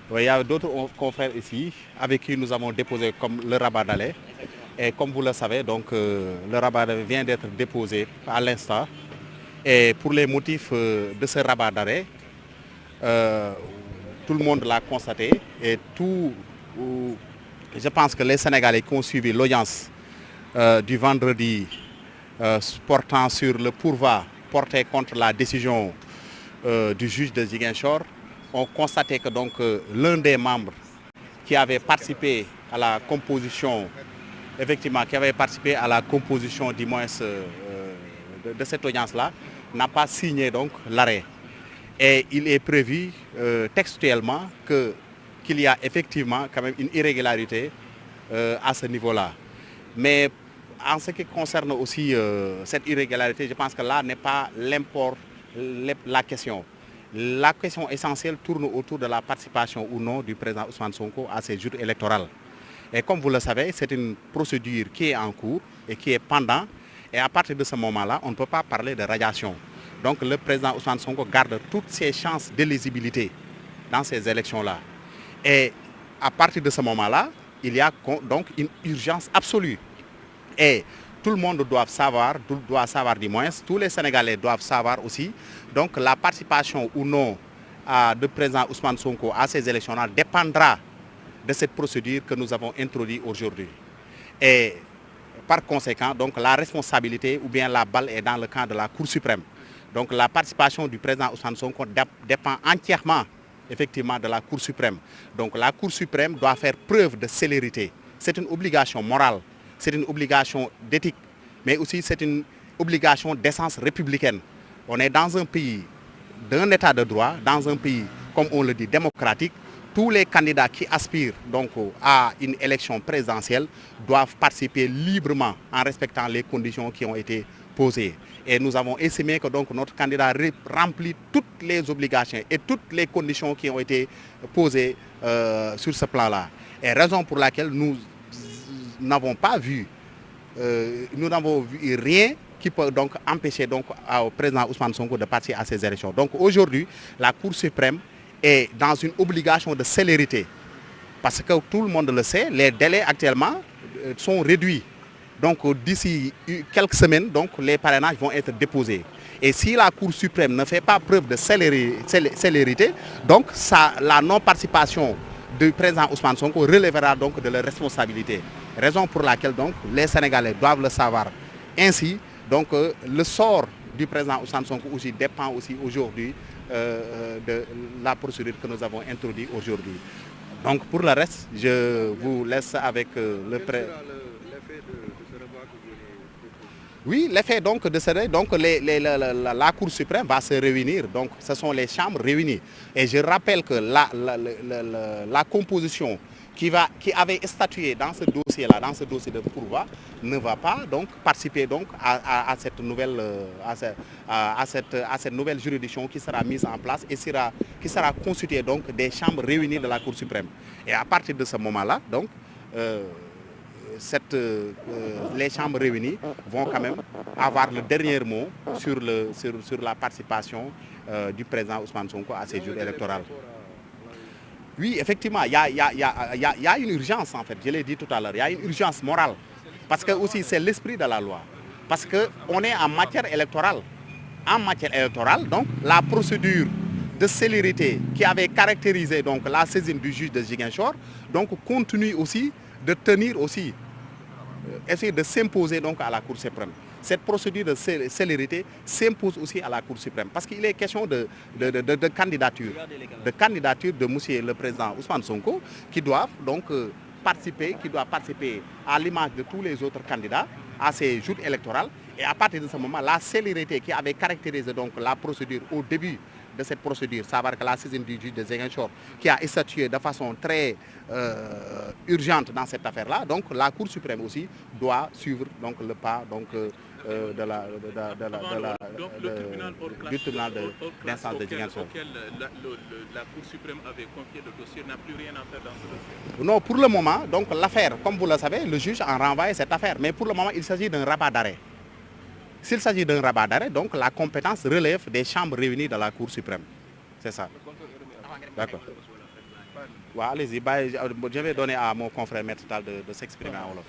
Oui, il y a d'autres confrères ici avec qui nous avons déposé comme le rabat d'arrêt. Et comme vous le savez, donc, le rabat d'arrêt vient d'être déposé à l'instant. Et pour les motifs de ce rabat d'arrêt, euh, tout le monde l'a constaté. Et je pense que les Sénégalais qui ont suivi l'audience du vendredi portant sur le pourvoi porté contre la décision du juge de Ziguinchor ont constaté que donc l'un des membres qui avait participé à la composition, effectivement, qui avait participé à la composition du moins de cette audience-là, n'a pas signé donc l'arrêt. Et il est prévu textuellement qu'il y a effectivement quand même une irrégularité à ce niveau-là. Mais en ce qui concerne aussi cette irrégularité, je pense que là n'est pas l'import, la question. La question essentielle tourne autour de la participation ou non du président Ousmane Sonko à ces jours électoraux. Et comme vous le savez, c'est une procédure qui est en cours et qui est pendant. Et à partir de ce moment-là, on ne peut pas parler de radiation. Donc le président Ousmane Sonko garde toutes ses chances d'éligibilité dans ces élections-là. Et à partir de ce moment-là, il y a donc une urgence absolue. Et tout le monde doit savoir du moins, tous les Sénégalais doivent savoir aussi, donc la participation ou non du président Ousmane Sonko à ces élections-là dépendra de cette procédure que nous avons introduite aujourd'hui. Et par conséquent, donc la responsabilité ou bien la balle est dans le camp de la Cour suprême. Donc la participation du président Ousmane Sonko dépend entièrement effectivement de la Cour suprême. Donc la Cour suprême doit faire preuve de célérité. C'est une obligation morale, c'est une obligation d'éthique, mais aussi c'est une obligation d'essence républicaine. On est dans un pays d'un état de droit, dans un pays, comme on le dit, démocratique. Tous les candidats qui aspirent donc à une élection présidentielle doivent participer librement en respectant les conditions qui ont été posées. Et nous avons estimé que donc notre candidat remplit toutes les obligations et toutes les conditions qui ont été posées sur ce plan-là. Et raison pour laquelle nous n'avons pas vu, nous n'avons vu rien qui peut donc empêcher donc au président Ousmane Sonko de participer à ces élections. Donc aujourd'hui, la Cour suprême est dans une obligation de célérité. Parce que tout le monde le sait, les délais actuellement sont réduits. Donc d'ici quelques semaines, donc, les parrainages vont être déposés. Et si la Cour suprême ne fait pas preuve de célérité, donc la non-participation du président Ousmane Sonko relèvera donc de leur responsabilité. Raison pour laquelle donc, les Sénégalais doivent le savoir. Ainsi, donc, le sort du président Ousmane Sonko aussi dépend aussi aujourd'hui de la procédure que nous avons introduite aujourd'hui. Donc pour le reste, je vous laisse avec le président. Oui, l'effet donc de ce donc la Cour suprême va se réunir. Donc ce sont les chambres réunies. Et je rappelle que la composition qui avait statué dans ce dossier-là, dans ce dossier de pourvoi, ne va pas donc participer donc à cette nouvelle juridiction qui sera mise en place et qui sera constituée donc des chambres réunies de la Cour suprême. Et à partir de ce moment-là, donc les chambres réunies vont quand même avoir le dernier mot sur la participation du président Ousmane Sonko à ces jours électoraux. Oui, effectivement, il y a une urgence en fait, je l'ai dit tout à l'heure, il y a une urgence morale. Parce que aussi c'est l'esprit de la loi. Parce qu'on est en matière électorale. En matière électorale, donc la procédure de célérité qui avait caractérisé donc, la saisine du juge de Ziguinchor, donc continue aussi de tenir aussi, essayer de s'imposer donc à la Cour suprême. Cette procédure de célérité s'impose aussi à la Cour suprême parce qu'il est question de candidature de monsieur le président Ousmane Sonko qui doit donc participer à l'image de tous les autres candidats à ces jours électoraux. Et à partir de ce moment, la célérité qui avait caractérisé donc la procédure au début de cette procédure, savoir que la saisine du juge de Ziguinchor qui a statué de façon très urgente dans cette affaire-là, donc la Cour suprême aussi doit suivre donc, le pas donc, du tribunal d'instance de Ziguinchor. La Cour suprême avait confié le dossier n'a plus rien à faire dans ce dossier. Non, pour le moment, donc l'affaire, comme vous le savez, le juge a renvoyé cette affaire, mais pour le moment, il s'agit d'un rabat d'arrêt. S'il s'agit d'un rabat d'arrêt, donc la compétence relève des chambres réunies de la Cour suprême. C'est ça. D'accord. Ouais, allez-y, je vais donner à mon confrère Maître Tall de s'exprimer en wolof.